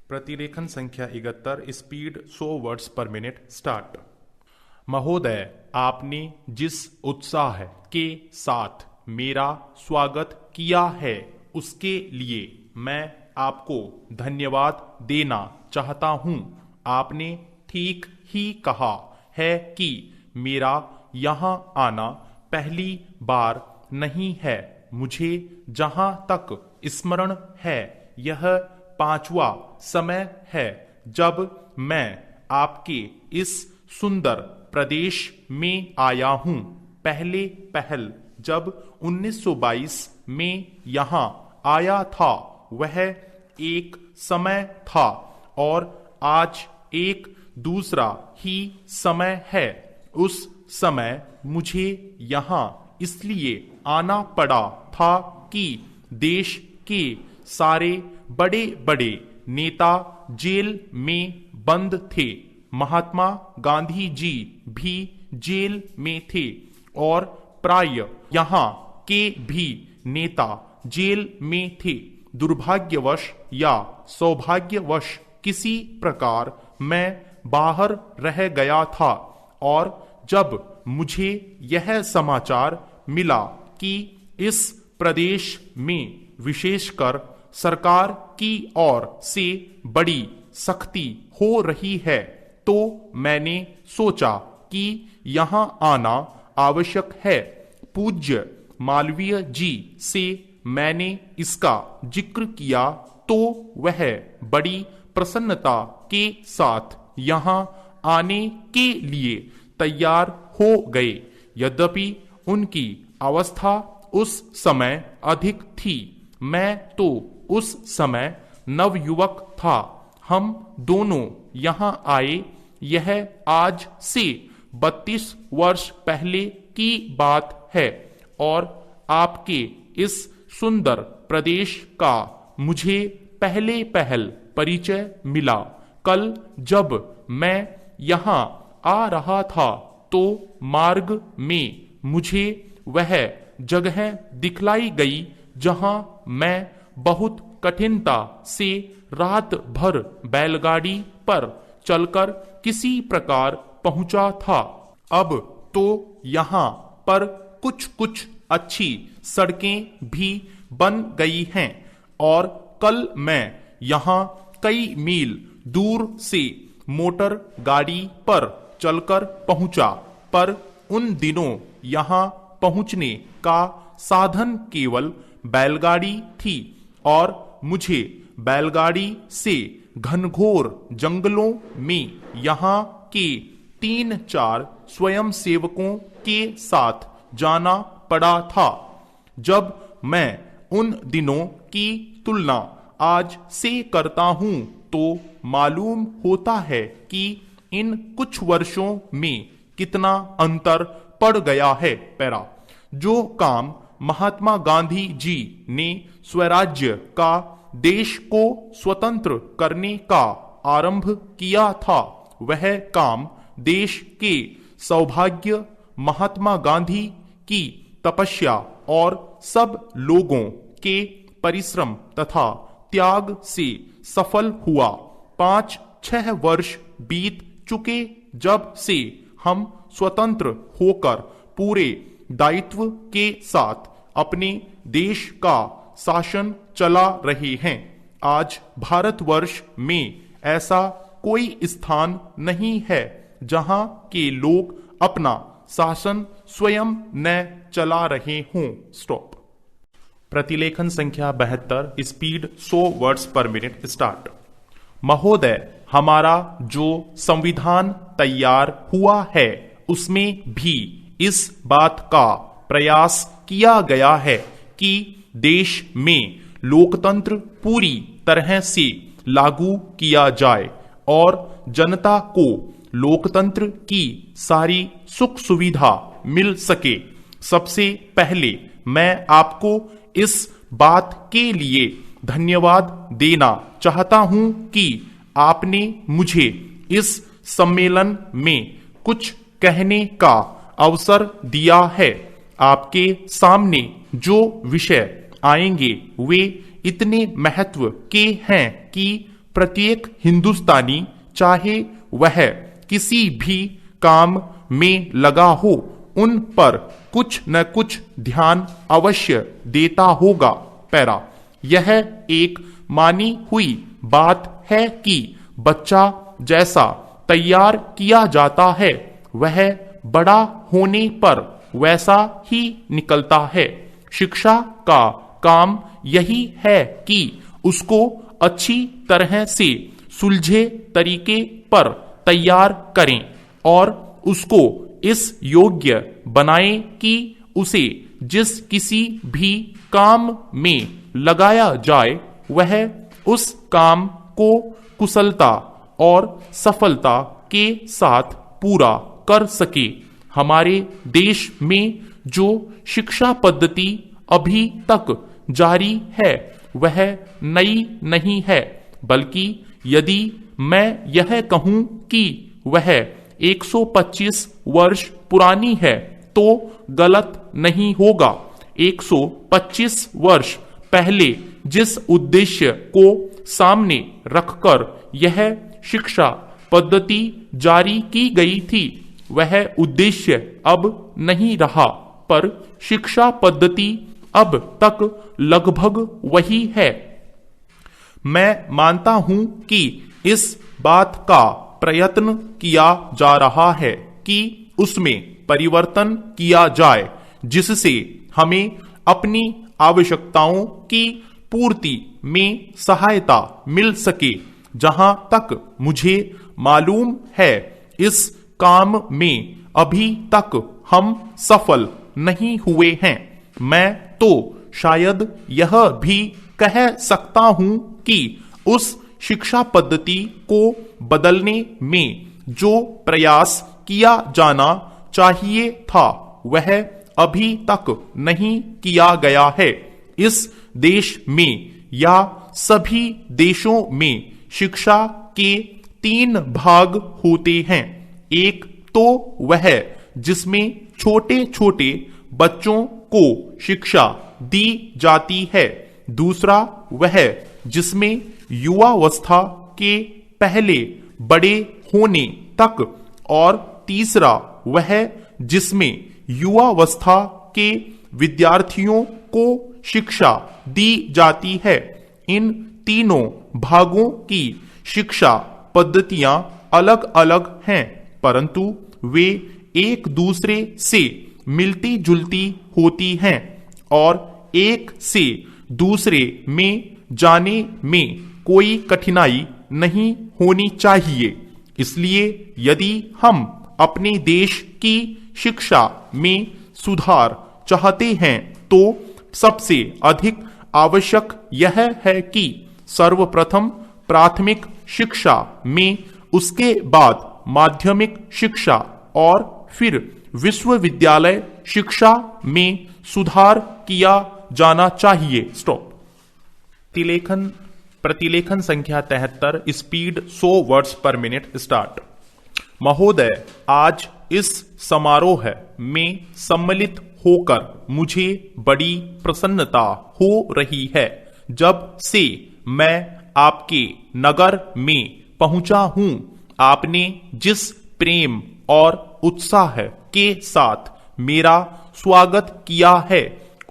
प्रतिलेखन संख्या 71 speed 100 words पर मिनट स्टार्ट। महोदय, आपने जिस उत्साह के साथ मेरा स्वागत किया है उसके लिए मैं आपको धन्यवाद देना चाहता हूं। आपने ठीक ही कहा है कि मेरा यहाँ आना पहली बार नहीं है। मुझे जहाँ तक स्मरण है यह 5वां समय है जब मैं आपके इस सुंदर प्रदेश में आया हूँ। पहल जब 1922 में यहाँ आया था वह एक समय था और आज एक दूसरा ही समय है। उस समय मुझे यहाँ इसलिए आना पड़ा था कि देश के सारे बड़े बड़े नेता जेल में बंद थे। महात्मा गांधी जी भी जेल में थे और प्राय यहाँ के भी नेता जेल में थे। दुर्भाग्यवश या सौभाग्यवश किसी प्रकार मैं बाहर रह गया था और जब मुझे यह समाचार मिला कि इस प्रदेश में विशेषकर सरकार की ओर से बड़ी सख्ती हो रही है तो मैंने सोचा कि यहाँ आना आवश्यक है। पूज्य मालवीय जी से मैंने इसका जिक्र किया तो वह बड़ी प्रसन्नता के साथ यहाँ आने के लिए तैयार हो गए। यद्यपि उनकी अवस्था उस समय अधिक थी। मैं तो उस समय नवयुवक था। हम दोनों यहाँ आए यह आज से 32 वर्ष पहले की बात है और आपके इस सुंदर प्रदेश का मुझे पहले परिचय मिला। कल जब मैं यहाँ आ रहा था तो मार्ग में मुझे वह जगह दिखलाई गई जहाँ मैं बहुत कठिनता से रात भर बैलगाड़ी पर चलकर किसी प्रकार पहुंचा था। अब तो यहाँ पर कुछ अच्छी सड़कें भी बन गई हैं और कल मैं यहाँ कई मील दूर से मोटर गाड़ी पर चलकर पहुंचा। पर उन दिनों यहाँ पहुंचने का साधन केवल बैलगाड़ी थी और मुझे बैलगाड़ी से घनघोर जंगलों में यहाँ के 3-4 स्वयंसेवकों के साथ जाना पड़ा था। जब मैं उन दिनों की तुलना आज से करता हूँ तो मालूम होता है कि इन कुछ वर्षों में कितना अंतर पड़ गया है। पैरा जो काम महात्मा गांधी जी ने स्वराज्य का देश को स्वतंत्र करने का आरंभ किया था वह काम देश के सौभाग्य, महात्मा गांधी की तपस्या और सब लोगों के परिश्रम तथा त्याग से सफल हुआ। 5-6 वर्ष बीत चुके जब से हम स्वतंत्र होकर पूरे दायित्व के साथ अपने देश का शासन चला रहे हैं। आज भारतवर्ष में ऐसा कोई स्थान नहीं है जहां के लोग अपना शासन स्वयं न चला रहे हों। स्टॉप। प्रतिलेखन संख्या 72 स्पीड 100 वर्ड्स पर मिनट स्टार्ट। महोदय, हमारा जो संविधान तैयार हुआ है उसमें भी इस बात का प्रयास किया गया है कि देश में लोकतंत्र पूरी तरह से लागू किया जाए और जनता को लोकतंत्र की सारी सुख सुविधा मिल सके। सबसे पहले मैं आपको इस बात के लिए धन्यवाद देना चाहता हूं कि आपने मुझे इस सम्मेलन में कुछ कहने का अवसर दिया है। आपके सामने जो विषय आएंगे वे इतने महत्व के हैं कि प्रत्येक हिंदुस्तानी चाहे वह किसी भी काम में लगा हो उन पर कुछ न कुछ ध्यान अवश्य देता होगा। पैरा, यह एक मानी हुई बात है कि बच्चा जैसा तैयार किया जाता है वह बड़ा होने पर वैसा ही निकलता है। शिक्षा का काम यही है कि उसको अच्छी तरह से सुलझे तरीके पर तैयार करें और उसको इस योग्य बनाएं कि उसे जिस किसी भी काम में लगाया जाए वह उस काम को कुशलता और सफलता के साथ पूरा कर सके। हमारे देश में जो शिक्षा पद्धति अभी तक जारी है वह नई नहीं है, बल्कि यदि मैं यह कहूं कि वह 125 वर्ष पुरानी है तो गलत नहीं होगा। 125 वर्ष पहले जिस उद्देश्य को सामने रखकर यह शिक्षा पद्धति जारी की गई थी वह उद्देश्य अब नहीं रहा, पर शिक्षा पद्धति अब तक लगभग वही है। मैं मानता हूं कि इस बात का प्रयत्न किया जा रहा है कि उसमें परिवर्तन किया जाए जिससे हमें अपनी आवश्यकताओं की पूर्ति में सहायता मिल सके। जहां तक मुझे मालूम है इस काम में अभी तक हम सफल नहीं हुए हैं। मैं तो शायद यह भी कह सकता हूं कि उस शिक्षा पद्धति को बदलने में जो प्रयास किया जाना चाहिए था वह अभी तक नहीं किया गया है। इस देश में या सभी देशों में शिक्षा के 3 भाग होते हैं। एक तो वह जिसमें छोटे छोटे बच्चों को शिक्षा दी जाती है, दूसरा वह जिसमें युवावस्था के पहले बड़े होने तक, और तीसरा वह जिसमें युवावस्था के विद्यार्थियों को शिक्षा दी जाती है। इन तीनों भागों की शिक्षा पद्धतियां अलग अलग हैं, परंतु वे एक दूसरे से मिलती जुलती होती हैं और एक से दूसरे में जाने में कोई कठिनाई नहीं होनी चाहिए। इसलिए यदि हम अपने देश की शिक्षा में सुधार चाहते हैं तो सबसे अधिक आवश्यक यह है कि सर्वप्रथम प्राथमिक शिक्षा में, उसके बाद माध्यमिक शिक्षा और फिर विश्वविद्यालय शिक्षा में सुधार किया जाना चाहिए। स्टॉप। प्रतिलेखन संख्या 73, स्पीड 100 वर्ड्स पर मिनट स्टार्ट। महोदय, आज इस समारोह में सम्मिलित होकर मुझे बड़ी प्रसन्नता हो रही है। जब से मैं आपके नगर में पहुंचा हूं, आपने जिस प्रेम और उत्साह के साथ मेरा स्वागत किया है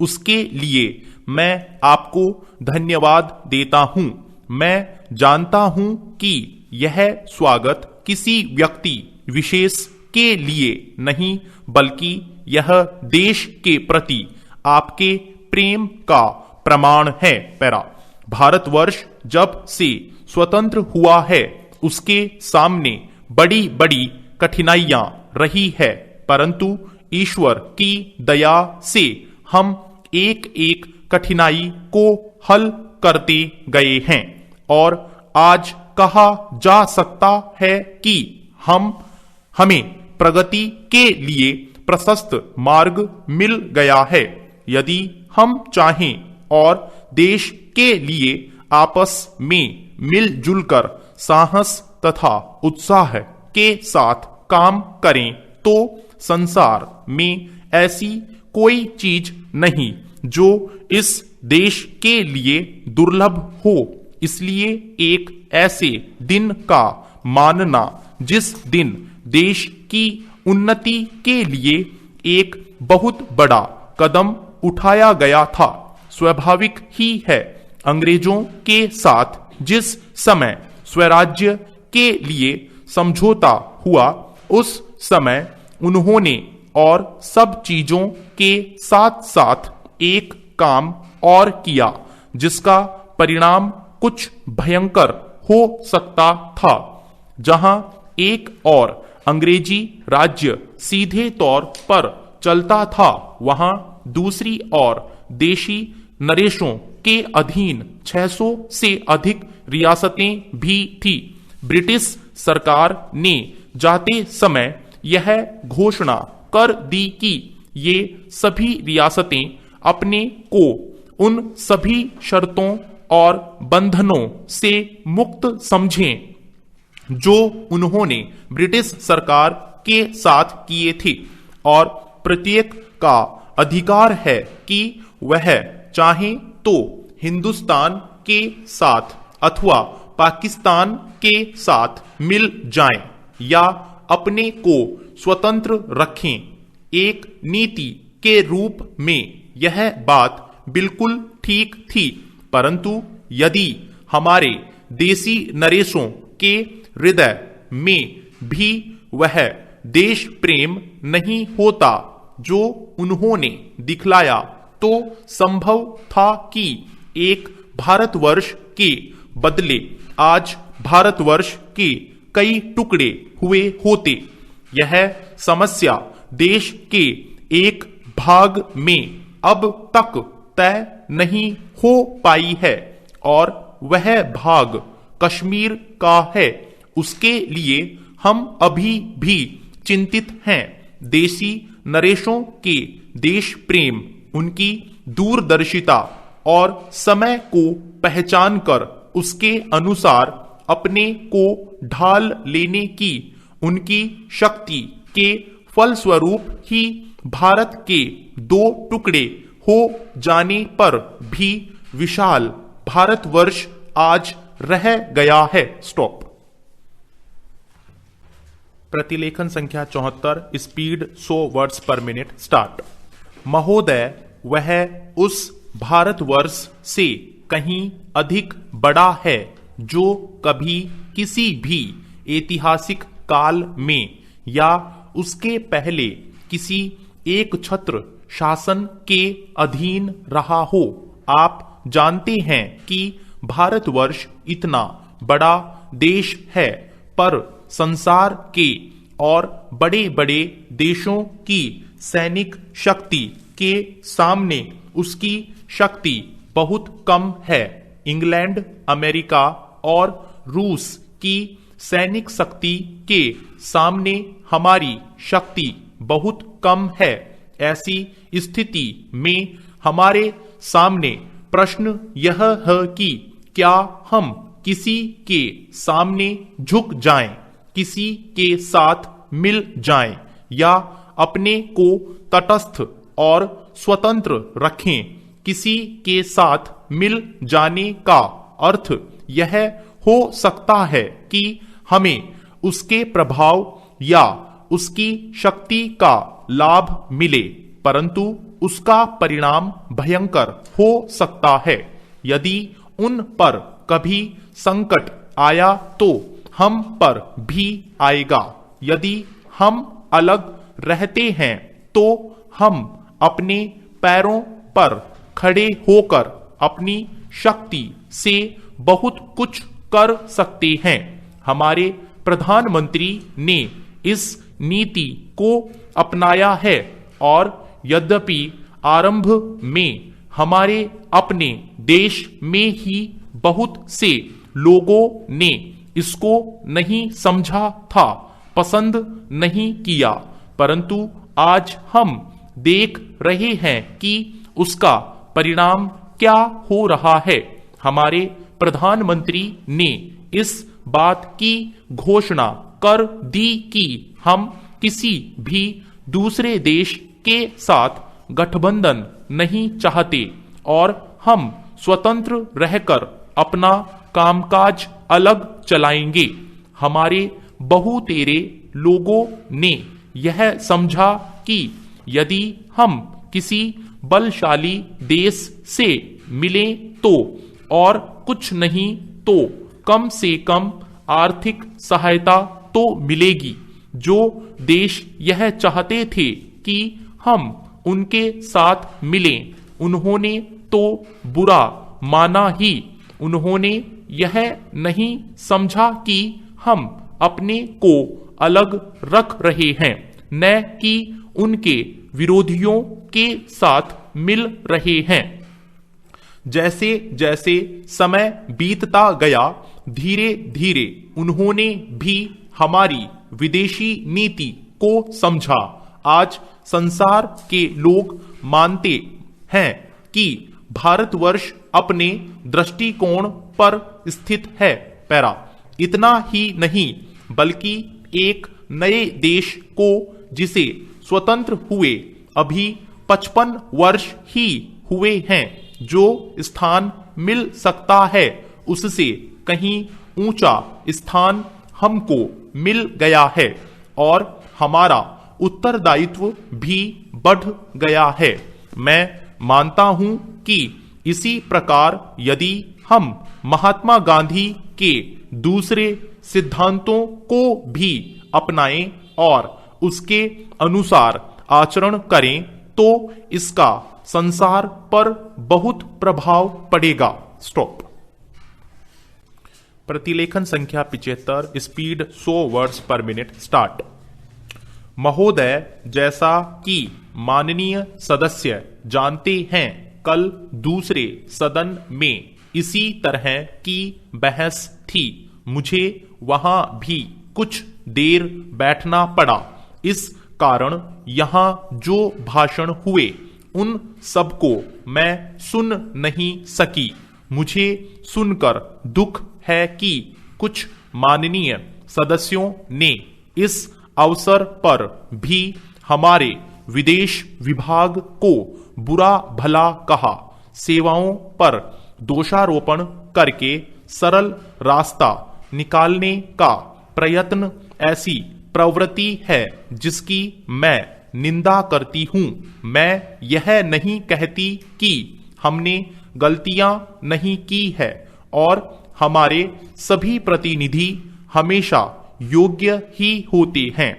उसके लिए मैं आपको धन्यवाद देता हूं। मैं जानता हूं कि यह स्वागत किसी व्यक्ति विशेष के लिए नहीं, बल्कि यह देश के प्रति आपके प्रेम का प्रमाण है। पैरा, भारतवर्ष जब से स्वतंत्र हुआ है उसके सामने बड़ी बड़ी कठिनाइयां रही है, परंतु ईश्वर की दया से हम एक एक कठिनाई को हल करते गए हैं और आज कहा जा सकता है कि हमें प्रगति के लिए प्रशस्त मार्ग मिल गया है। यदि हम चाहें और देश के लिए आपस में मिलजुल कर साहस तथा उत्साह के साथ काम करें तो संसार में ऐसी कोई चीज नहीं जो इस देश के लिए दुर्लभ हो। इसलिए एक ऐसे दिन का मानना जिस दिन देश की उन्नति के लिए एक बहुत बड़ा कदम उठाया गया था स्वाभाविक ही है। अंग्रेजों के साथ जिस समय स्वराज्य के लिए समझौता हुआ उस समय उन्होंने और सब चीजों के साथ साथ एक काम और किया जिसका परिणाम कुछ भयंकर हो सकता था। जहां एक और अंग्रेजी राज्य सीधे तौर पर चलता था वहां दूसरी ओर देशी नरेशों के अधीन 600 से अधिक रियासतें भी थी। ब्रिटिश सरकार ने जाते समय यह घोषणा कर दी कि ये सभी रियासतें अपने को उन सभी शर्तों और बंधनों से मुक्त समझें जो उन्होंने ब्रिटिश सरकार के साथ किए थे और प्रत्येक का अधिकार है कि वह चाहे तो हिंदुस्तान के साथ अथवा पाकिस्तान के साथ मिल जाएं या अपने को स्वतंत्र रखें। एक नीति के रूप में यह बात बिल्कुल ठीक थी, परंतु यदि हमारे देसी नरेशों के हृदय में भी वह देश प्रेम नहीं होता जो उन्होंने दिखलाया तो संभव था कि एक भारतवर्ष के बदले आज भारतवर्ष के कई टुकड़े हुए होते। यह समस्या देश के एक भाग में अब तक तय नहीं हो पाई है और वह भाग कश्मीर का है। उसके लिए हम अभी भी चिंतित हैं। देसी नरेशों के देश प्रेम, उनकी दूरदर्शिता और समय को पहचान कर उसके अनुसार अपने को ढाल लेने की उनकी शक्ति के फलस्वरूप ही भारत के दो टुकड़े हो जाने पर भी विशाल भारतवर्ष आज रह गया है। स्टॉप। प्रतिलेखन संख्या 74, स्पीड 100 वर्ड्स पर मिनट। स्टार्ट। महोदय, वह उस भारतवर्ष से कहीं अधिक बड़ा है जो कभी किसी भी ऐतिहासिक काल में या उसके पहले किसी एक छत्र शासन के अधीन रहा हो। आप जानते हैं कि भारतवर्ष इतना बड़ा देश है, पर संसार के और बड़े बड़े देशों की सैनिक शक्ति के सामने उसकी शक्ति बहुत कम है। इंग्लैंड, अमेरिका और रूस की सैनिक शक्ति के सामने हमारी शक्ति बहुत कम है। ऐसी स्थिति में हमारे सामने प्रश्न यह है कि क्या हम किसी के सामने झुक जाएं, किसी के साथ मिल जाएं या अपने को तटस्थ और स्वतंत्र रखें। किसी के साथ मिल जाने का अर्थ यह हो सकता है कि हमें उसके प्रभाव या उसकी शक्ति का लाभ मिले, परंतु उसका परिणाम भयंकर हो सकता है। यदि उन पर कभी संकट आया तो हम पर भी आएगा। यदि हम अलग रहते हैं तो हम अपने पैरों पर खड़े होकर अपनी शक्ति से बहुत कुछ कर सकते हैं। हमारे प्रधानमंत्री ने इस नीति को अपनाया है और यद्यपि आरंभ में हमारे अपने देश में ही बहुत से लोगों ने इसको नहीं समझा था, पसंद नहीं किया, परंतु आज हम देख रहे हैं कि उसका परिणाम क्या हो रहा है। हमारे प्रधानमंत्री ने इस बात की घोषणा कर दी कि हम किसी भी दूसरे देश के साथ गठबंधन नहीं चाहते और हम स्वतंत्र रहकर अपना कामकाज अलग चलाएंगे। हमारे बहुतेरे लोगों ने यह समझा कि यदि हम किसी बलशाली देश से मिलें तो और कुछ नहीं तो कम से कम आर्थिक सहायता तो मिलेगी। जो देश यह चाहते थे कि हम उनके साथ मिलें, उन्होंने तो बुरा माना ही। उन्होंने यह नहीं समझा कि हम अपने को अलग रख रहे हैं, न कि उनके विरोधियों के साथ मिल रहे हैं। जैसे जैसे समय बीतता गया, धीरे धीरे उन्होंने भी हमारी विदेशी नीति को समझा। आज संसार के लोग मानते हैं कि भारतवर्ष अपने दृष्टिकोण पर स्थित है। पैरा इतना ही नहीं बल्कि एक नए देश को जिसे स्वतंत्र हुए अभी 55 वर्ष ही हुए हैं, जो स्थान मिल सकता है उससे कहीं ऊंचा स्थान हमको मिल गया है और हमारा उत्तरदायित्व भी बढ़ गया है। मैं मानता हूं कि इसी प्रकार यदि हम महात्मा गांधी के दूसरे सिद्धांतों को भी अपनाएं और उसके अनुसार आचरण करें तो इसका संसार पर बहुत प्रभाव पड़ेगा। स्टॉप। प्रतिलेखन संख्या 75, स्पीड 100 वर्ड्स पर मिनट। स्टार्ट। महोदय, जैसा कि माननीय सदस्य जानते हैं, कल दूसरे सदन में इसी तरह की बहस थी। मुझे वहां भी कुछ देर बैठना पड़ा। इस कारण यहां जो भाषण हुए उन सबको मैं सुन नहीं सकी। मुझे सुनकर दुख है कि कुछ माननीय सदस्यों ने इस अवसर पर भी हमारे विदेश विभाग को बुरा भला कहा। सेवाओं पर दोषारोपण करके सरल रास्ता निकालने का प्रयत्न ऐसी प्रवृत्ति है जिसकी मैं निंदा करती हूं। मैं यह नहीं कहती कि हमने गलतियां नहीं की है और हमारे सभी प्रतिनिधि हमेशा योग्य ही होते हैं।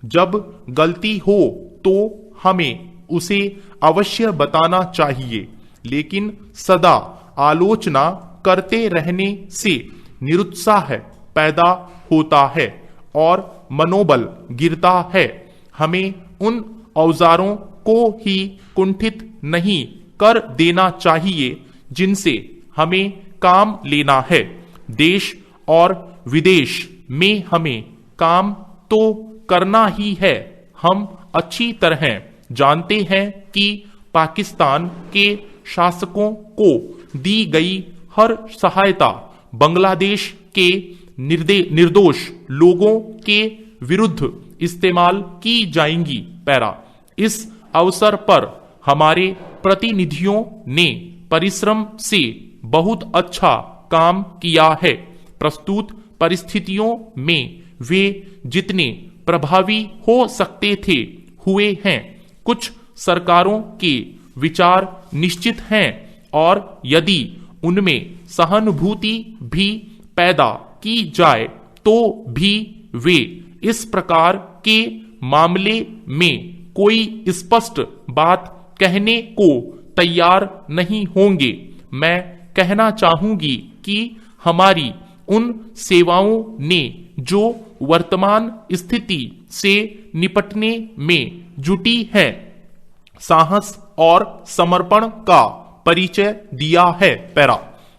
जब गलती हो तो हमें उसे अवश्य बताना चाहिए, लेकिन सदा आलोचना करते रहने से निरुत्साह पैदा होता है और मनोबल गिरता है। हमें उन औजारों को ही कुंठित नहीं कर देना चाहिए जिनसे हमें काम लेना है। देश और विदेश में हमें काम तो करना ही है। हम अच्छी तरह जानते हैं कि पाकिस्तान के शासकों को दी गई हर सहायता बांग्लादेश के निर्दोष लोगों के विरुद्ध इस्तेमाल की जाएंगी। पैरा। इस अवसर पर हमारे प्रतिनिधियों ने परिश्रम से बहुत अच्छा काम किया है। प्रस्तुत परिस्थितियों में वे जितने प्रभावी हो सकते थे हुए हैं। कुछ सरकारों के विचार निश्चित हैं और यदि उनमें सहानुभूति भी पैदा की जाए तो भी वे इस प्रकार के मामले में कोई स्पष्ट बात कहने को तैयार नहीं होंगे। मैं कहना चाहूंगी कि हमारी उन सेवाओं ने जो वर्तमान स्थिति से निपटने में जुटी है, साहस और समर्पण का परिचय दिया है। पैरा।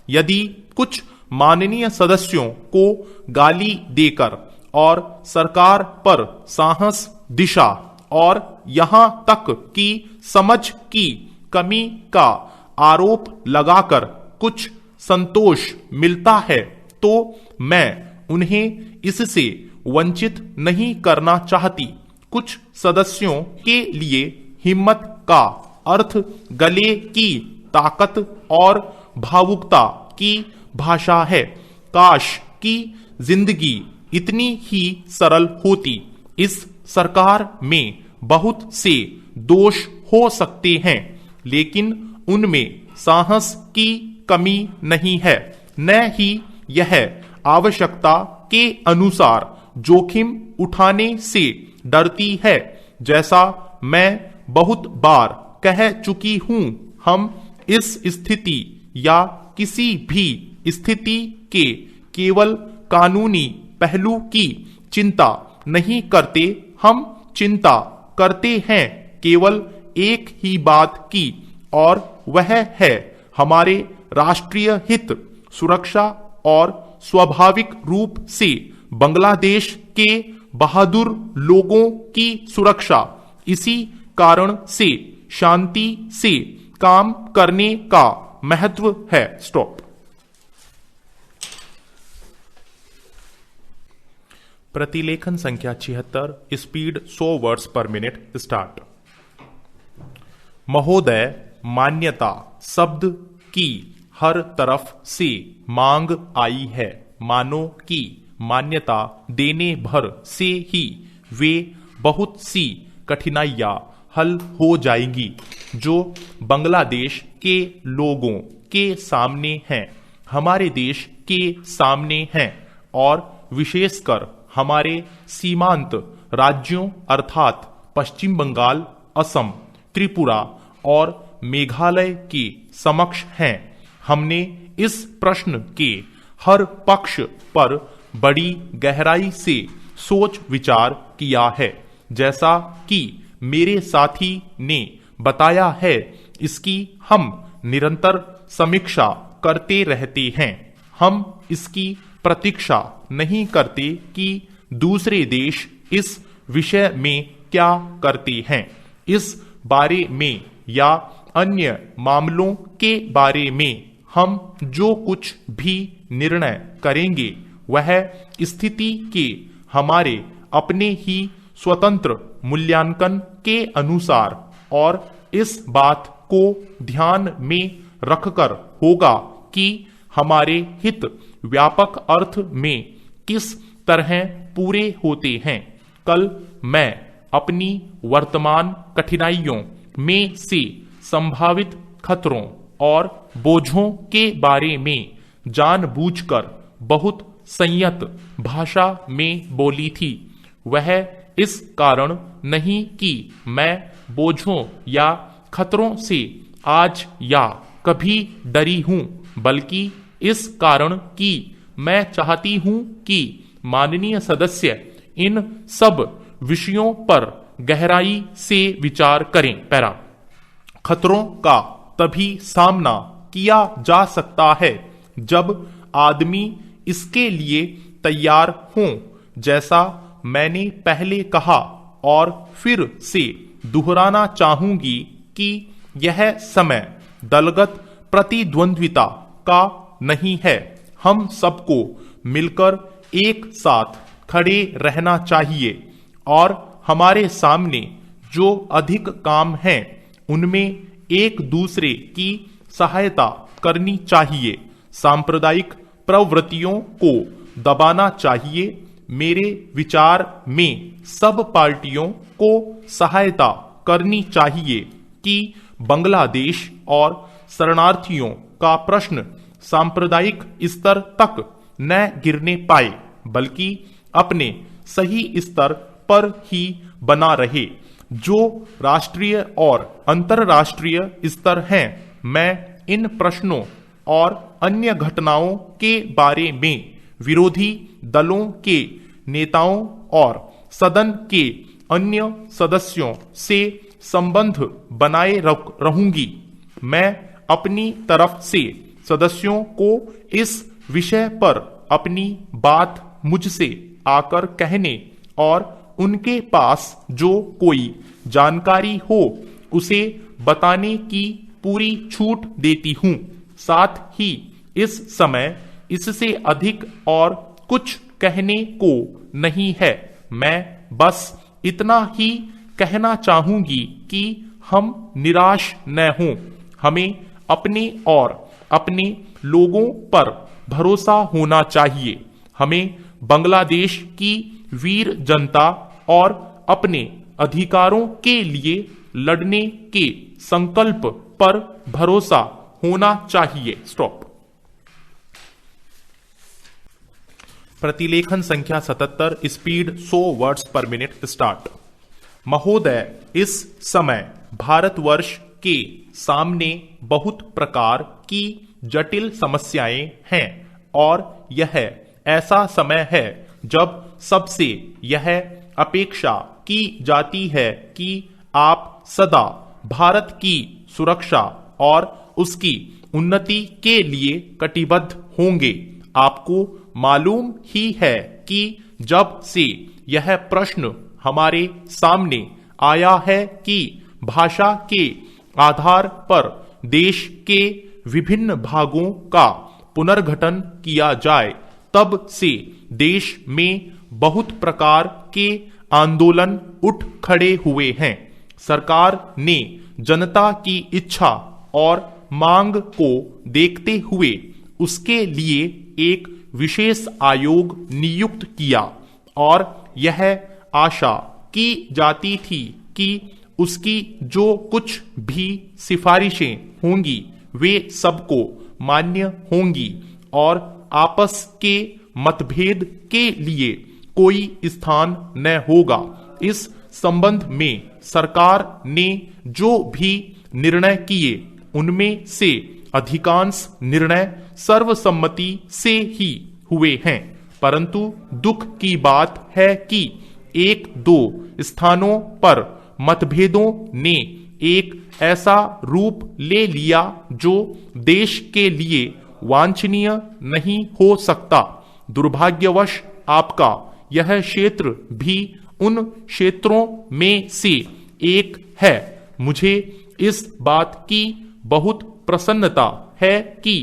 यदि कुछ माननीय सदस्यों को गाली देकर और सरकार पर साहस, दिशा और यहां तक कि समझ की कमी का आरोप लगाकर कुछ संतोष मिलता है तो मैं उन्हें इससे वंचित नहीं करना चाहती। कुछ सदस्यों के लिए हिम्मत का अर्थ गले की ताकत और भावुकता की भाषा है। काश की जिंदगी इतनी ही सरल होती। इस सरकार में बहुत से दोष हो सकते हैं, लेकिन उनमें साहस की कमी नहीं है, न ही यह आवश्यकता के अनुसार जोखिम उठाने से डरती है। जैसा मैं बहुत बार कह चुकी हूं, हम इस स्थिति या किसी भी स्थिति के केवल कानूनी पहलू की चिंता नहीं करते, हम चिंता करते हैं केवल एक ही बात की, और वह है हमारे राष्ट्रीय हित, सुरक्षा और स्वाभाविक रूप से बांग्लादेश के बहादुर लोगों की सुरक्षा। इसी कारण से शांति से काम करने का महत्व है। स्टॉप। प्रतिलेखन संख्या 76, स्पीड 100 वर्ड्स पर मिनट। स्टार्ट। महोदय, मान्यता शब्द की हर तरफ से मांग आई है, मानो कि मान्यता देने भर से ही वे बहुत सी कठिनाइयां हल हो जाएंगी जो बांग्लादेश के लोगों के सामने हैं, हमारे देश के सामने हैं, और विशेषकर हमारे सीमांत राज्यों अर्थात पश्चिम बंगाल, असम, त्रिपुरा और मेघालय के समक्ष हैं। हमने इस प्रश्न के हर पक्ष पर बड़ी गहराई से सोच विचार किया है। जैसा कि मेरे साथी ने बताया है, इसकी हम निरंतर समीक्षा करते रहते हैं। हम इसकी प्रतीक्षा नहीं करते कि दूसरे देश इस विषय में क्या करते हैं। इस बारे में या अन्य मामलों के बारे में हम जो कुछ भी निर्णय करेंगे वह स्थिति के हमारे अपने ही स्वतंत्र मूल्यांकन के अनुसार और इस बात को ध्यान में रखकर होगा कि हमारे हित व्यापक अर्थ में किस तरह पूरे होते हैं। कल मैं अपनी वर्तमान कठिनाइयों में से संभावित खतरों और बोझों के बारे में जानबूझकर बहुत संयत भाषा में बोली थी। वह इस कारण नहीं कि मैं बोझों या खतरों से आज या कभी डरी हूं, बल्कि इस कारण कि मैं चाहती हूं कि माननीय सदस्य इन सब विषयों पर गहराई से विचार करें। पैरा। खतरों का तभी सामना किया जा सकता है जब आदमी इसके लिए तैयार हों। जैसा मैंने पहले कहा और फिर से दोहराना चाहूंगी कि यह समय दलगत प्रतिद्वंद्विता का नहीं है। हम सबको मिलकर एक साथ खड़े रहना चाहिए और हमारे सामने जो अधिक काम हैं उनमें एक दूसरे की सहायता करनी चाहिए। सांप्रदायिक प्रवृत्तियों को दबाना चाहिए। मेरे विचार में सब पार्टियों को सहायता करनी चाहिए कि बांग्लादेश और शरणार्थियों का प्रश्न सांप्रदायिक स्तर तक न गिरने पाए, बल्कि अपने सही स्तर पर ही बना रहे जो राष्ट्रीय और अंतर्राष्ट्रीय स्तर हैं। मैं इन प्रश्नों और अन्य घटनाओं के बारे में विरोधी दलों के नेताओं और सदन के अन्य सदस्यों से संबंध बनाए रहूंगी। मैं अपनी तरफ से सदस्यों को इस विषय पर अपनी बात मुझसे आकर कहने और उनके पास जो कोई जानकारी हो उसे बताने की पूरी छूट देती हूं। साथ ही इस समय इससे अधिक और कुछ कहने को नहीं है। मैं बस इतना ही कहना चाहूंगी कि हम निराश न हों। हमें अपने और अपने लोगों पर भरोसा होना चाहिए। हमें बांग्लादेश की वीर जनता और अपने अधिकारों के लिए लड़ने के संकल्प पर भरोसा होना चाहिए। स्टॉप। प्रतिलेखन संख्या 77, स्पीड 100 वर्ड्स पर मिनट। स्टार्ट। महोदय, इस समय भारतवर्ष के सामने बहुत प्रकार की जटिल समस्याएं हैं और यह ऐसा समय है जब सबसे यह अपेक्षा की जाती है कि आप सदा भारत की सुरक्षा और उसकी उन्नति के लिए कटिबद्ध होंगे। आपको मालूम ही है कि जब से यह प्रश्न हमारे सामने आया है कि भाषा के आधार पर देश के विभिन्न भागों का पुनर्गठन किया जाए, तब से देश में बहुत प्रकार के आंदोलन उठ खड़े हुए हैं। सरकार ने जनता की इच्छा और मांग को देखते हुए उसके लिए एक विशेष आयोग नियुक्त किया और यह आशा की जाती थी कि उसकी जो कुछ भी सिफारिशें होंगी वे सबको मान्य होंगी और आपस के मतभेद के लिए कोई स्थान न होगा। इस संबंध में सरकार ने जो भी निर्णय किए उनमें से अधिकांश निर्णय सर्वसम्मति से ही हुए हैं, परंतु दुख की बात है कि एक दो स्थानों पर मतभेदों ने एक ऐसा रूप ले लिया जो देश के लिए वांछनीय नहीं हो सकता। दुर्भाग्यवश आपका यह क्षेत्र भी उन क्षेत्रों में से एक है। मुझे इस बात की बहुत प्रसन्नता है कि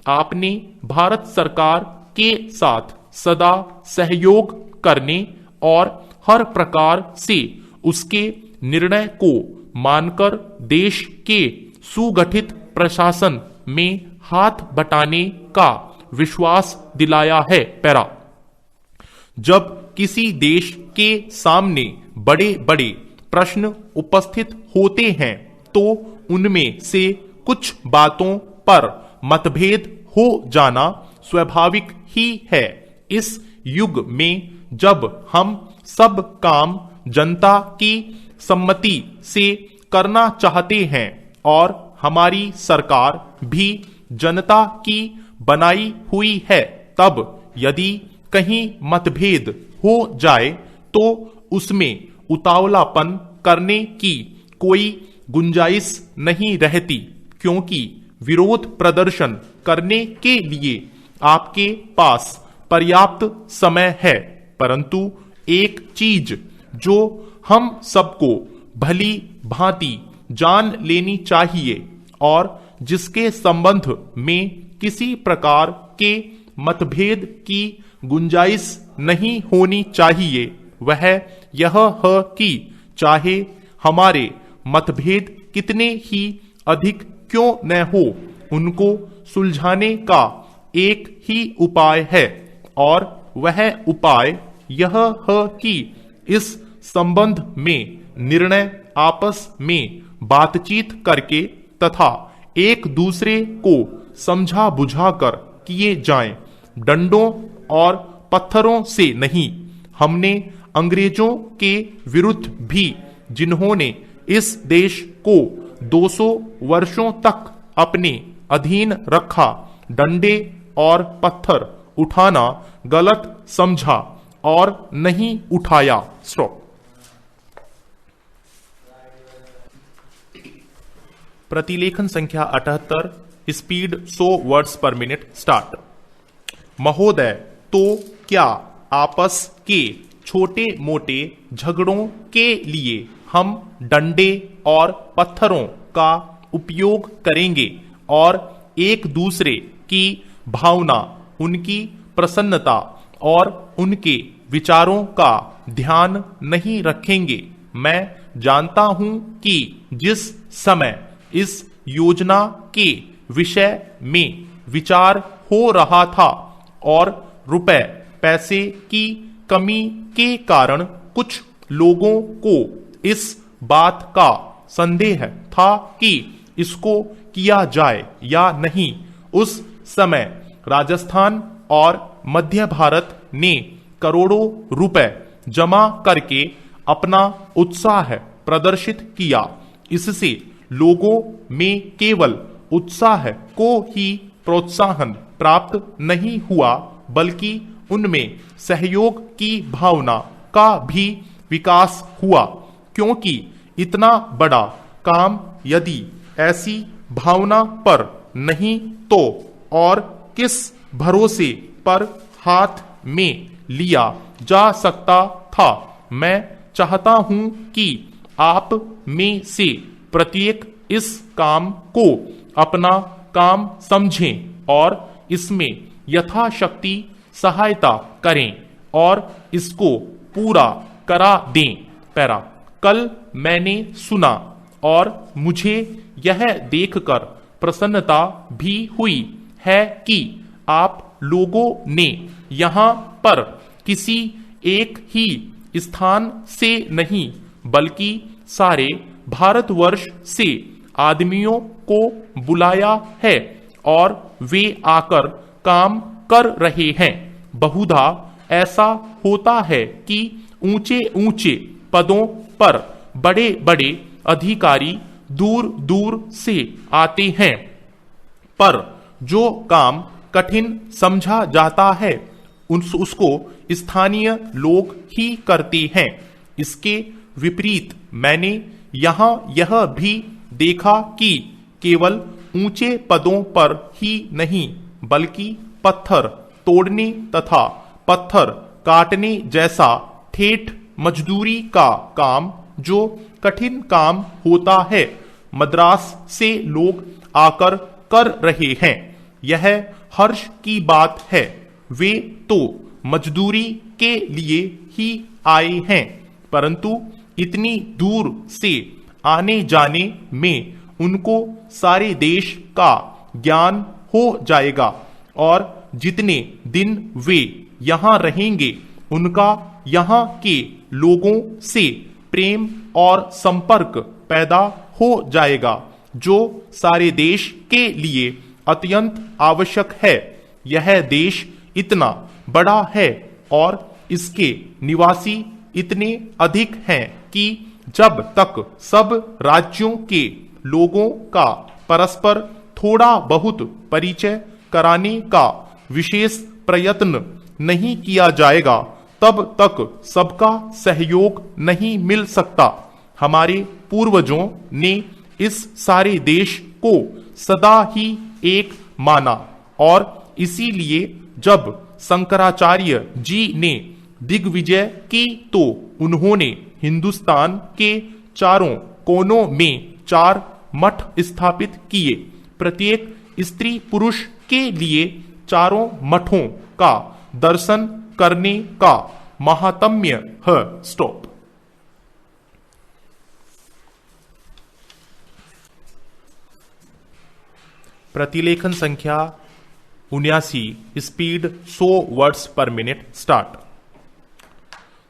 आपने भारत सरकार के साथ सदा सहयोग करने और हर प्रकार से उसके निर्णय को मानकर देश के सुगठित प्रशासन में हाथ बटाने का विश्वास दिलाया है। पैरा। जब किसी देश के सामने बड़े बड़े प्रश्न उपस्थित होते हैं तो उनमें से कुछ बातों पर मतभेद हो जाना स्वाभाविक ही है। इस युग में जब हम सब काम जनता की सम्मति से करना चाहते हैं और हमारी सरकार भी जनता की बनाई हुई है, तब यदि कहीं मतभेद हो जाए तो उसमें उतावलापन करने की कोई गुंजाइश नहीं रहती, क्योंकि विरोध प्रदर्शन करने के लिए आपके पास पर्याप्त समय है। परंतु एक चीज जो हम सबको भली भांति जान लेनी चाहिए और जिसके संबंध में किसी प्रकार के मतभेद की गुंजाइश नहीं होनी चाहिए, वह यह है कि चाहे हमारे मतभेद कितने ही अधिक क्यों न हो, उनको सुलझाने का एक ही उपाय है और वह उपाय यह है कि इस संबंध में निर्णय आपस में बातचीत करके तथा एक दूसरे को समझा बुझाकर किए जाएं, डंडों और पत्थरों से नहीं। हमने अंग्रेजों के विरुद्ध भी, जिन्होंने इस देश को 200 वर्षों तक अपने अधीन रखा, डंडे और पत्थर उठाना गलत समझा और नहीं उठाया। स्टॉप। प्रतिलेखन संख्या 78, स्पीड 100 वर्ड्स पर मिनट। स्टार्ट। महोदय, तो क्या आपस के छोटे मोटे झगड़ों के लिए हम डंडे और पत्थरों का उपयोग करेंगे और एक दूसरे की भावना, उनकी प्रसन्नता और उनके विचारों का ध्यान नहीं रखेंगे? मैं जानता हूं कि जिस समय इस योजना के विषय में विचार हो रहा था और रुपए पैसे की कमी के कारण कुछ लोगों को इस बात का संदेह था कि इसको किया जाए या नहीं। उस समय राजस्थान और मध्य भारत ने करोड़ों रुपए जमा करके अपना उत्साह प्रदर्शित किया। इससे लोगों में केवल उत्साह को ही प्रोत्साहन प्राप्त नहीं हुआ, बल्कि उनमें सहयोग की भावना का भी विकास हुआ, क्योंकि इतना बड़ा काम यदि ऐसी भावना पर नहीं तो और किस भरोसे पर हाथ में लिया जा सकता था। मैं चाहता हूं कि आप में से प्रत्येक इस काम को अपना काम समझें और इसमें यथाशक्ति सहायता करें और इसको पूरा करा दें। पैरा। कल मैंने सुना और मुझे यह देखकर प्रसन्नता भी हुई है कि आप लोगों ने यहाँ पर किसी एक ही स्थान से नहीं बल्कि सारे भारतवर्ष से आदमियों को बुलाया है और वे आकर काम कर रहे हैं। बहुधा ऐसा होता है कि ऊंचे ऊंचे पदों पर बड़े बड़े अधिकारी दूर दूर से आते हैं, पर जो काम कठिन समझा जाता है उसको स्थानीय लोग ही करते हैं। इसके विपरीत मैंने यहाँ यह भी देखा कि केवल ऊंचे पदों पर ही नहीं बल्कि पत्थर तोड़ने तथा पत्थर काटने जैसा ठेठ मजदूरी का काम, जो कठिन काम होता है, मद्रास से लोग आकर कर रहे हैं। यह हर्ष की बात है। वे तो मजदूरी के लिए ही आए हैं, परंतु इतनी दूर से आने जाने में उनको सारे देश का ज्ञान हो जाएगा और जितने दिन वे यहाँ रहेंगे उनका यहाँ के लोगों से प्रेम और संपर्क पैदा हो जाएगा, जो सारे देश के लिए अत्यंत आवश्यक है। यह देश इतना बड़ा है और इसके निवासी इतने अधिक हैं कि जब तक सब राज्यों के लोगों का परस्पर थोड़ा बहुत परिचय कराने का विशेष प्रयत्न नहीं किया जाएगा, तब तक सबका सहयोग नहीं मिल सकता। हमारे पूर्वजों ने इस सारे देश को सदा ही एक माना और इसीलिए जब शंकराचार्य जी ने दिग्विजय की तो उन्होंने हिंदुस्तान के चारों कोनों में 4 मठ स्थापित किए। प्रत्येक स्त्री पुरुष के लिए चारों मठों का दर्शन करने का महात्म्य है। स्टॉप। प्रतिलेखन संख्या 79, स्पीड 100 वर्ड्स पर मिनट। स्टार्ट।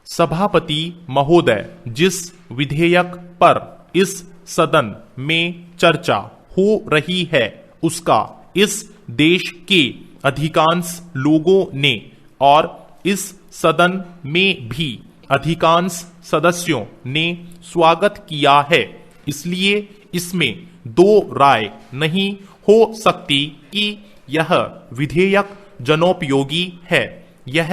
सभापति महोदय, जिस विधेयक पर इस सदन में चर्चा हो रही है उसका इस देश के अधिकांश लोगों ने और इस सदन में भी अधिकांश सदस्यों ने स्वागत किया है। इसलिए इसमें दो राय नहीं हो सकती कि यह विधेयक जनोपयोगी है। यह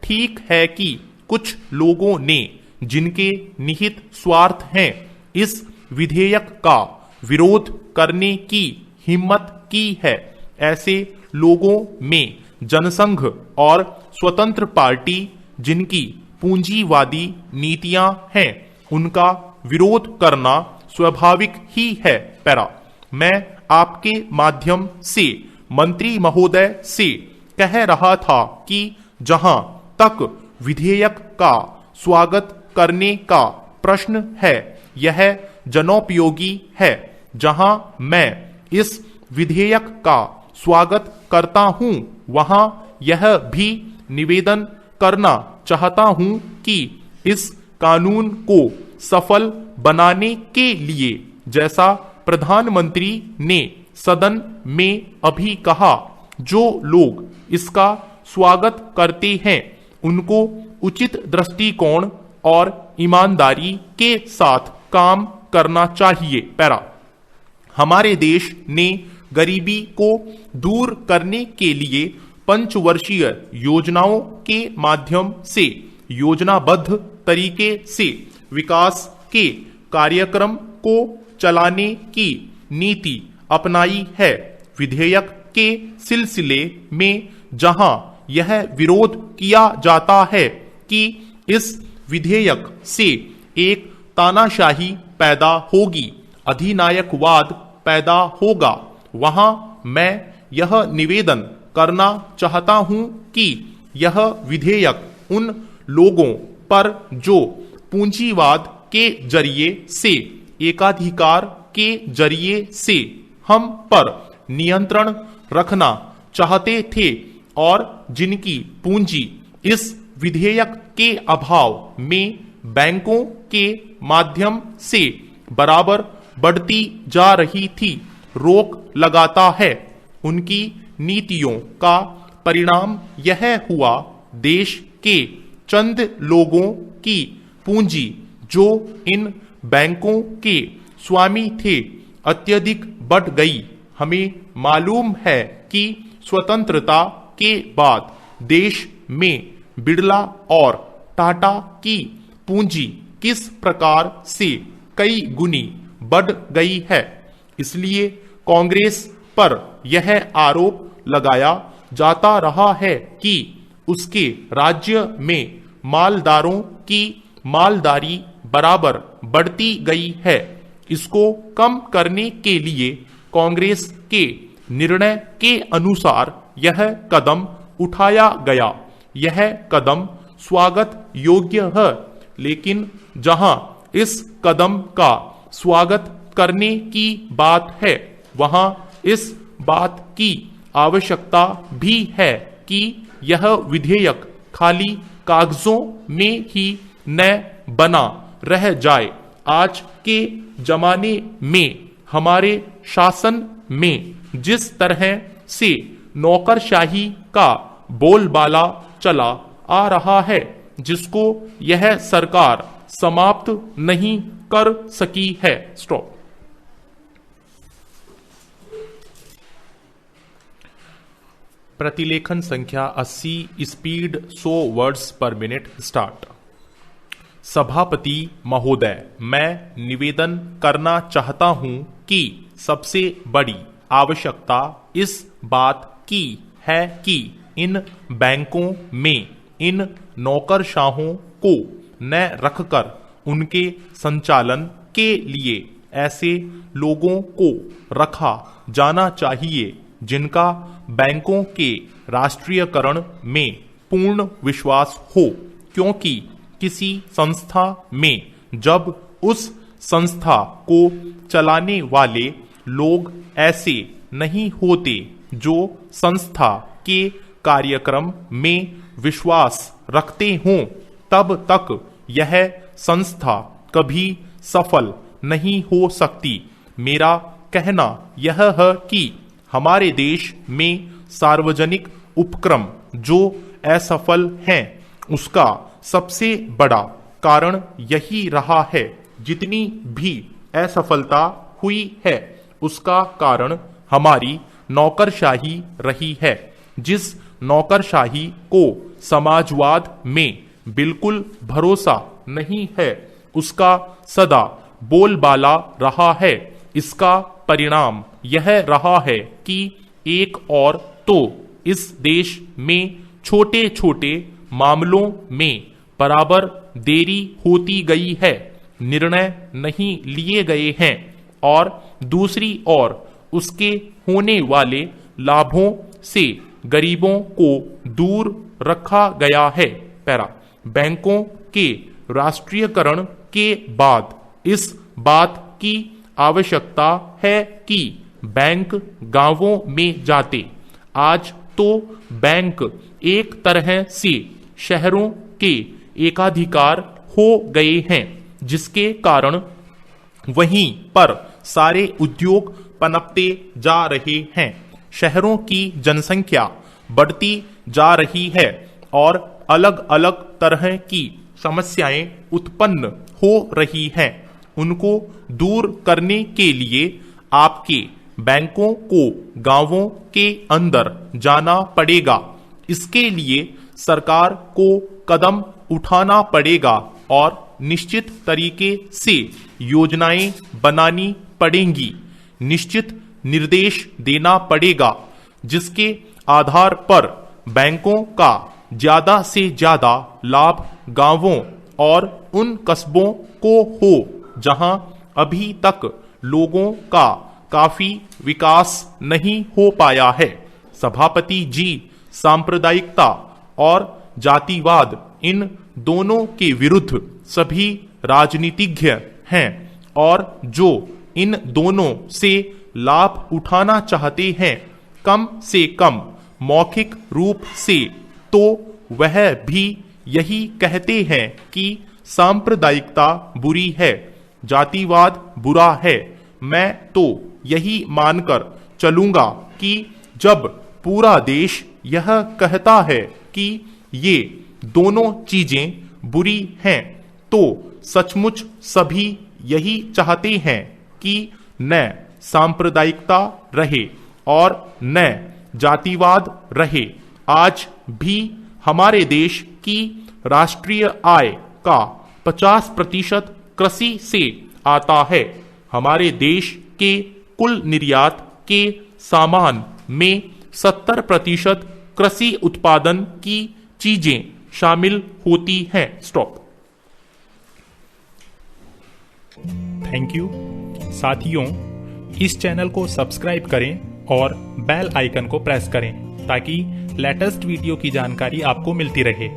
ठीक है कि कुछ लोगों ने, जिनके निहित स्वार्थ हैं, इस विधेयक का विरोध करने की हिम्मत की है। ऐसे लोगों में जनसंघ और स्वतंत्र पार्टी, जिनकी पूंजीवादी नीतियां हैं, उनका विरोध करना स्वाभाविक ही है। पैरा। मैं आपके माध्यम से मंत्री महोदय से कह रहा था कि जहां तक विधेयक का स्वागत करने का प्रश्न है, यह जनोपयोगी है। जहां मैं इस विधेयक का स्वागत करता हूं, वहां यह भी निवेदन करना चाहता हूं कि इस कानून को सफल बनाने के लिए, जैसा प्रधानमंत्री ने सदन में अभी कहा, जो लोग इसका स्वागत करते हैं उनको उचित दृष्टिकोण और ईमानदारी के साथ काम करना चाहिए। पैरा, हमारे देश ने गरीबी को दूर करने के लिए पंचवर्षीय योजनाओं के माध्यम से योजनाबद्ध तरीके से विकास के कार्यक्रम को चलाने की नीति अपनाई है। विधेयक के सिलसिले में जहां यह विरोध किया जाता है कि इस विधेयक से एक तानाशाही पैदा होगी, अधिनायकवाद पैदा होगा, वहां मैं यह निवेदन करना चाहता हूं कि यह विधेयक उन लोगों पर जो पूंजीवाद के जरिए से, एकाधिकार के जरिए से हम पर नियंत्रण रखना चाहते थे और जिनकी पूंजी इस विधेयक के अभाव में बैंकों के माध्यम से बराबर बढ़ती जा रही थी, रोक लगाता है। उनकी नीतियों का परिणाम यह हुआ, देश के चंद लोगों की पूंजी जो इन बैंकों के स्वामी थे अत्यधिक बढ़ गई। हमें मालूम है कि स्वतंत्रता के बाद देश में बिड़ला और टाटा की पूंजी किस प्रकार से कई गुनी बढ़ गई है। इसलिए कांग्रेस पर यह आरोप लगाया जाता रहा है कि उसके राज्य में मालदारों की मालदारी बराबर बढ़ती गई है। इसको कम करने के लिए कांग्रेस के निर्णय के अनुसार यह कदम उठाया गया। यह कदम स्वागत योग्य है, लेकिन जहां इस कदम का स्वागत करने की बात है, वहां इस बात की आवश्यकता भी है कि यह विधेयक खाली कागजों में ही न बना रह जाए। आज के जमाने में हमारे शासन में जिस तरह से नौकरशाही का बोलबाला चला आ रहा है, जिसको यह सरकार समाप्त नहीं कर सकी है। स्टॉप। प्रतिलेखन संख्या 80, स्पीड 100 वर्ड्स पर मिनट। स्टार्ट। सभापति महोदय, मैं निवेदन करना चाहता हूं कि सबसे बड़ी आवश्यकता इस बात की है कि इन बैंकों में इन नौकरशाहों को न रखकर उनके संचालन के लिए ऐसे लोगों को रखा जाना चाहिए जिनका बैंकों के राष्ट्रीयकरण में पूर्ण विश्वास हो, क्योंकि किसी संस्था में जब उस संस्था को चलाने वाले लोग ऐसे नहीं होते जो संस्था के कार्यक्रम में विश्वास रखते हों, तब तक यह संस्था कभी सफल नहीं हो सकती। मेरा कहना यह है कि हमारे देश में सार्वजनिक उपक्रम जो असफल हैं, उसका सबसे बड़ा कारण यही रहा है। जितनी भी असफलता हुई है, उसका कारण हमारी नौकरशाही रही है। जिस नौकरशाही को समाजवाद में बिल्कुल भरोसा नहीं है, उसका सदा बोलबाला रहा है। इसका परिणाम यह रहा है कि एक और तो इस देश में छोटे छोटे मामलों में बराबर देरी होती गई है, निर्णय नहीं लिए गए हैं, और दूसरी ओर उसके होने वाले लाभों से गरीबों को दूर रखा गया है। पैरा। बैंकों के राष्ट्रीयकरण के बाद इस बात की आवश्यकता है कि बैंक गांवों में जाते। आज तो बैंक एक तरह से शहरों के एकाधिकार हो गए हैं, जिसके कारण वहीं पर सारे उद्योग पनपते जा रहे हैं। शहरों की जनसंख्या बढ़ती जा रही है और अलग अलग तरह की समस्याएं उत्पन्न हो रही हैं। उनको दूर करने के लिए आपके बैंकों को गांवों के अंदर जाना पड़ेगा। इसके लिए सरकार को कदम उठाना पड़ेगा और निश्चित तरीके से योजनाएं बनानी पड़ेंगी। निश्चित निर्देश देना पड़ेगा, जिसके आधार पर बैंकों का ज्यादा से ज्यादा लाभ गांवों और उन कस्बों को हो जहां अभी तक लोगों का काफी विकास नहीं हो पाया है। सभापति जी, सांप्रदायिकता और जातिवाद इन दोनों के विरुद्ध सभी राजनीतिज्ञ हैं और जो इन दोनों से लाभ उठाना चाहते हैं, कम से कम मौखिक रूप से, तो वह भी यही कहते हैं कि सांप्रदायिकता बुरी है, जातिवाद बुरा है। मैं तो यही मानकर चलूंगा कि जब पूरा देश यह कहता है कि ये दोनों चीजें बुरी हैं, तो सचमुच सभी यही चाहते हैं कि न सांप्रदायिकता रहे और न जातिवाद रहे। आज भी हमारे देश की राष्ट्रीय आय का 50% कृषि से आता है। हमारे देश के कुल निर्यात के सामान में 70% कृषि उत्पादन की चीजें शामिल होती हैं। स्टॉप। Thank you. साथियों, इस चैनल को सब्सक्राइब करें और बेल आइकन को प्रेस करें ताकि लेटेस्ट वीडियो की जानकारी आपको मिलती रहे।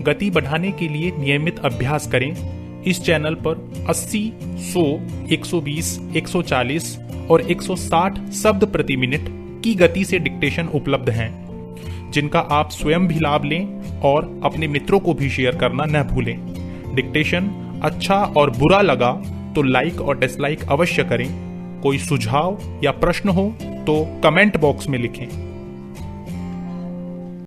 गति बढ़ाने के लिए नियमित अभ्यास करें। इस चैनल पर 80, 100, 120, 140 और 160 शब्द प्रति मिनट की गति से डिक्टेशन उपलब्ध हैं, जिनका आप स्वयं भी लाभ लें और अपने मित्रों को भी शेयर करना न भूलें। डिक्टेशन अच्छा और बुरा लगा तो लाइक और डिसलाइक अवश्य करें। कोई सुझाव या प्रश्न हो तो कमेंट बॉक्स में लिखें।